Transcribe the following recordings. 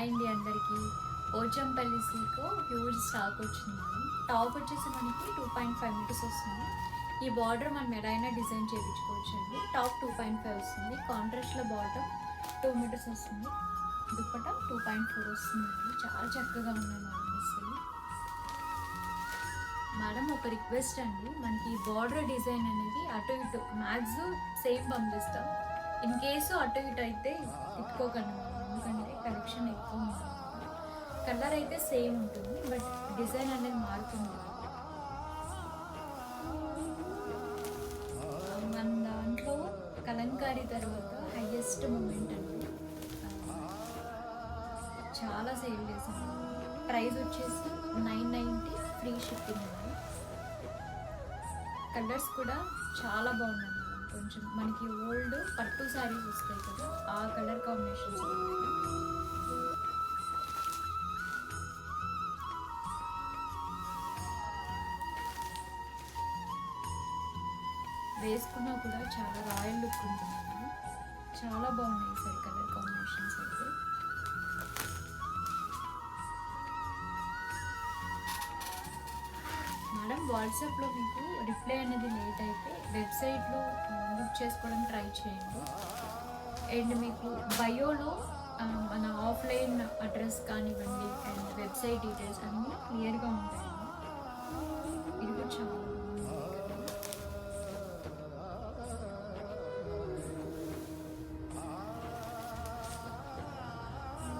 Hi అండి అందరికీ. Pochampally silk huge stock వచ్చింది మేడం. టాప్ వచ్చేసి మనకి 2.5 మీటర్స్ వస్తుంది. ఈ బార్డర్ మనం ఎలా అయినా డిజైన్ చేయించుకోవచ్చు అండి. టాప్ 2.5 వస్తుంది. కాంట్రాస్ట్లో బాటమ్ 2 మీటర్స్ వస్తుంది. దుప్పట 2.4 వస్తుందండి. చాలా చక్కగా ఉన్నాయి మేడం. అసలు మేడం ఒక రిక్వెస్ట్ అండి, మనకి బార్డర్ డిజైన్ అనేది అటు ఇటు మ్యాక్స్ సేమ్ పంపిస్తాం. ఇన్ కేసు అటు ఇటు అయితే తిట్టుకోకండి మేడం, ఎందుకంటే కలెక్షన్ ఎక్కువ ఉంటుంది. కలర్ అయితే సేమ్ ఉంటుంది, బట్ డిజైన్ అనేది మారుతుంది. మన దాంట్లో కలంకారీ తర్వాత హైయెస్ట్ మూమెంట్ అండి. చాలా సేల్ చేసాం. ప్రైస్ వచ్చేసి 990, ఫ్రీ షిప్పింగ్ అండి. కలర్స్ కూడా చాలా బాగున్నాయి మేడం. కొంచెం మనకి ఓల్డ్ పట్టు శారీస్ వస్తాయి కదా, ఆ కలర్ కాంబినేషన్స్ వేసుకున్నా కూడా చాలా రాయల్ లుక్ ఉంటుంది మేడం. చాలా బాగున్నాయి సార్ కలర్ కాంబినేషన్స్ అయితే. మేడం వాట్సాప్లో మీకు రిప్లై అనేది లేట్ అయితే వెబ్సైట్లో బుక్ చేసుకోవడానికి ట్రై చేయండి. అండ్ మీకు బయోలో మన ఆఫ్లైన్ అడ్రస్ కానివ్వండి అండ్ వెబ్సైట్ డీటెయిల్స్ అన్నీ క్లియర్గా ఉంటాయండి. ఇది కూడా చాలా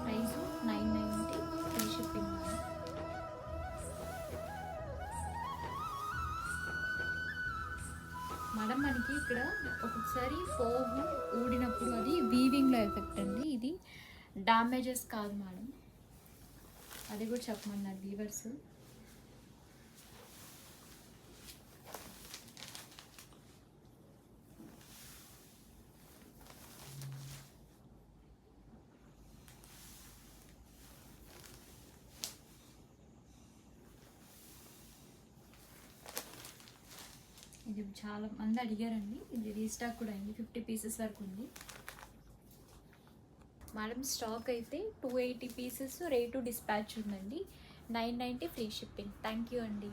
ప్రైస్ 990, ఫ్రీ షిప్పింగ్. మేడం మనకి ఇక్కడ ఒక్కొక్కసారి పోగు ఊడినప్పుడు అది వీవింగ్లో ఎఫెక్ట్ అండి. ఇది డ్యామేజెస్ కాదు మేడం, అది కూడా చెప్పమన్నారు వీవర్స్. ఇది చాలా మంది అడిగారండి. ఇది రీస్టాక్ కూడా అయింది, 50 పీసెస్ వరకు ఉంది మేడం. స్టాక్ అయితే 280 పీసెస్, రేటు డిస్పాచ్ ఉందండి. 990, ఫ్రీ షిప్పింగ్. థ్యాంక్ యూ అండి.